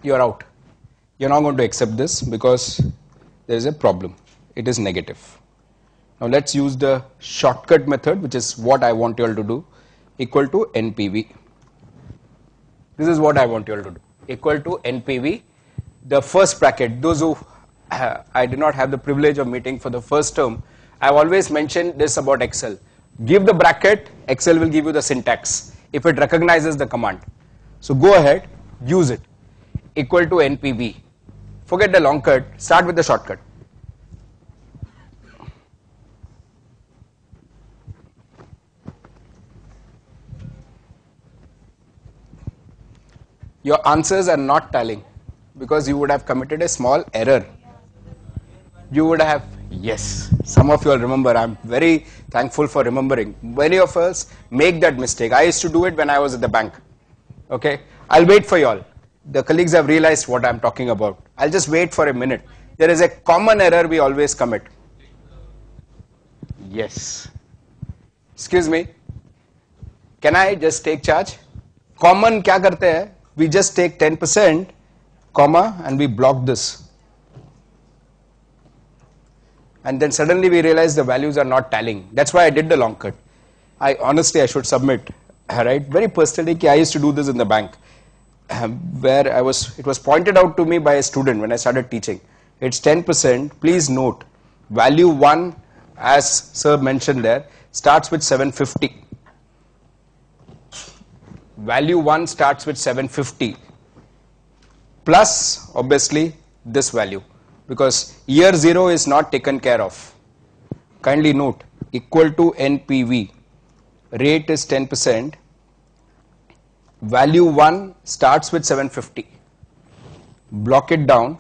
you're out. You're not going to accept this because there is a problem. It is negative. Now let's use the shortcut method, which is what I want you all to do, equal to NPV. This is what I want you all to do, equal to NPV. The first bracket, those who I did not have the privilege of meeting for the first term, I have always mentioned this about Excel. Give the bracket, Excel will give you the syntax if it recognizes the command. So go ahead, use it, equal to NPV. Forget the long cut, start with the shortcut. Your answers are not tallying because you would have committed a small error. You would have, yes, some of you all remember, I'm very thankful for remembering. Many of us make that mistake. I used to do it when I was at the bank. Okay, I'll wait for you all. The colleagues have realized what I'm talking about. I'll just wait for a minute. There is a common error we always commit. Yes. Excuse me. Can I just take charge? Common क्या करते हैं? We just take 10%, comma, and we block this. And then suddenly we realize the values are not tallying. That's why I did the long cut. Honestly, I should submit, right? Very personally, I used to do this in the bank, where it was pointed out to me by a student when I started teaching. It's 10%. Please note, value 1, as sir mentioned there, starts with 750. Value 1 starts with 750 plus obviously this value, because year 0 is not taken care of. Kindly note, equal to NPV, rate is 10%, value 1 starts with 750, block it down,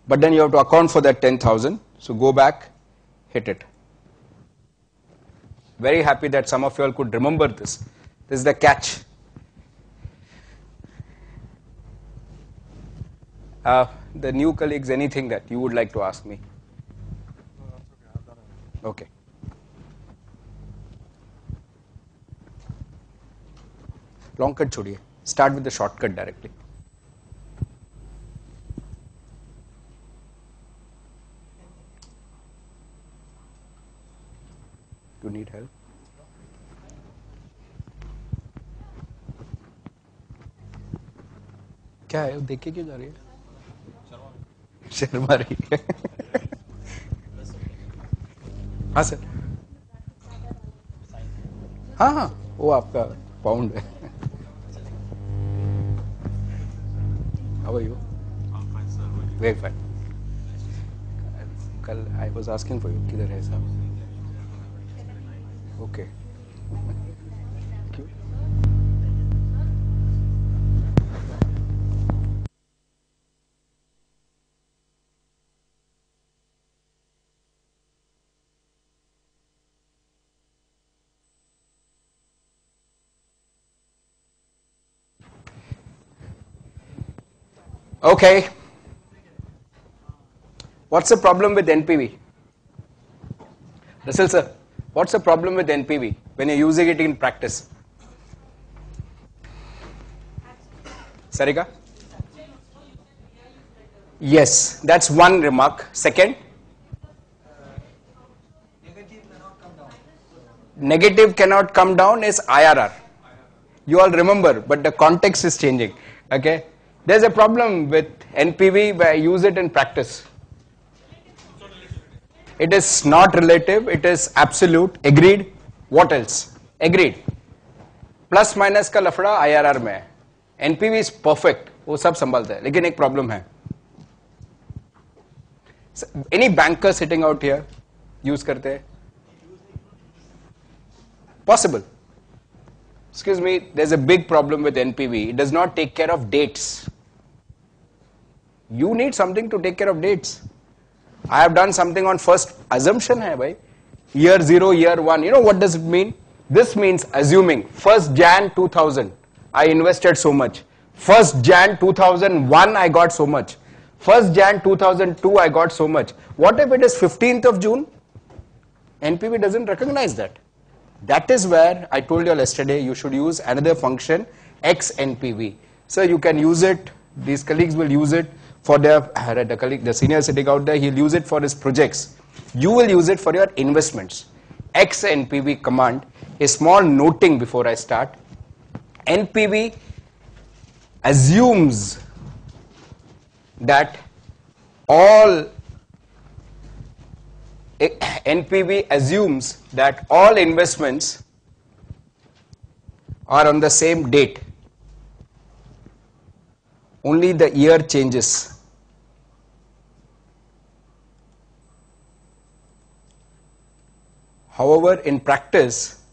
but then you have to account for that 10,000, so go back, hit it. Very happy that some of you all could remember this. This is the catch. The new colleagues, anything that you would like to ask me? Okay. Long cut chodiye. Start with the shortcut directly. You need help? क्या है? देख के क्यों जा रही है? शर्मा रही है. हाँ सर. हाँ हाँ, वो आपका पाउंड है. How are you? I'm fine, sir. Very fine. कल I was asking for you. किधर है साहब? Okay. Thank you. Okay. What's the problem with NPV? Russell sir, what's the problem with NPV when you're using it in practice? Sarika? Yes, that's one remark. Second? Negative cannot come down is IRR. You all remember, but the context is changing. Okay? There's a problem with NPV where I use it in practice. It is not relative, it is absolute. Agreed? What else? Agreed. Plus minus का लफड़ा IRR में है. NPV is perfect. वो सब संभालता है. लेकिन एक problem है. Any banker sitting out here use करते हैं? Possible. Excuse me, there's a big problem with NPV. It does not take care of dates. You need something to take care of dates. I have done something on first assumption hai bhai. Year 0, year 1. You know what does it mean? This means assuming 1st Jan 2000, I invested so much. 1st Jan 2001, I got so much. 1st Jan 2002, I got so much. What if it is 15th of June? NPV doesn't recognize that. That is where I told you all yesterday you should use another function, X NPV. So you can use it, these colleagues will use it for their, the senior sitting out there, he'll use it for his projects. You will use it for your investments. X NPV command, a small noting before I start. NPV assumes that all investments are on the same date. Only the year changes. However, in practice,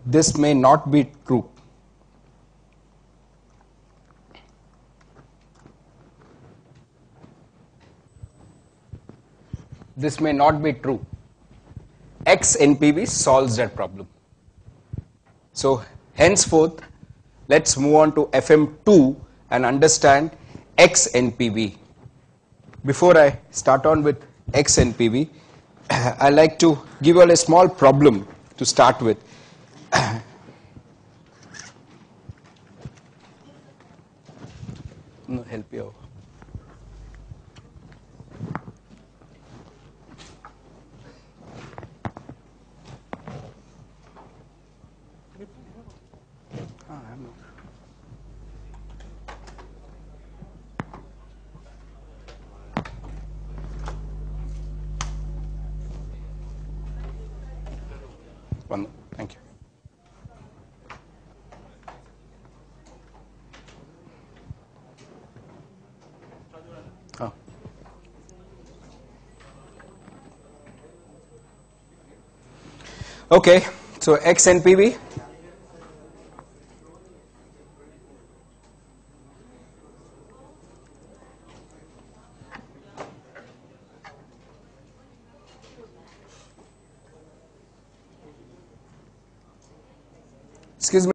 this may not be true. This may not be true. X NPV solves that problem. So henceforth, let's move on to FM2 and understand X NPV. Before I start on with X NPV, I like to give you all a small problem to start with. No, help you out. One, thank you. Oh. Okay, so X NPV. Excuse me.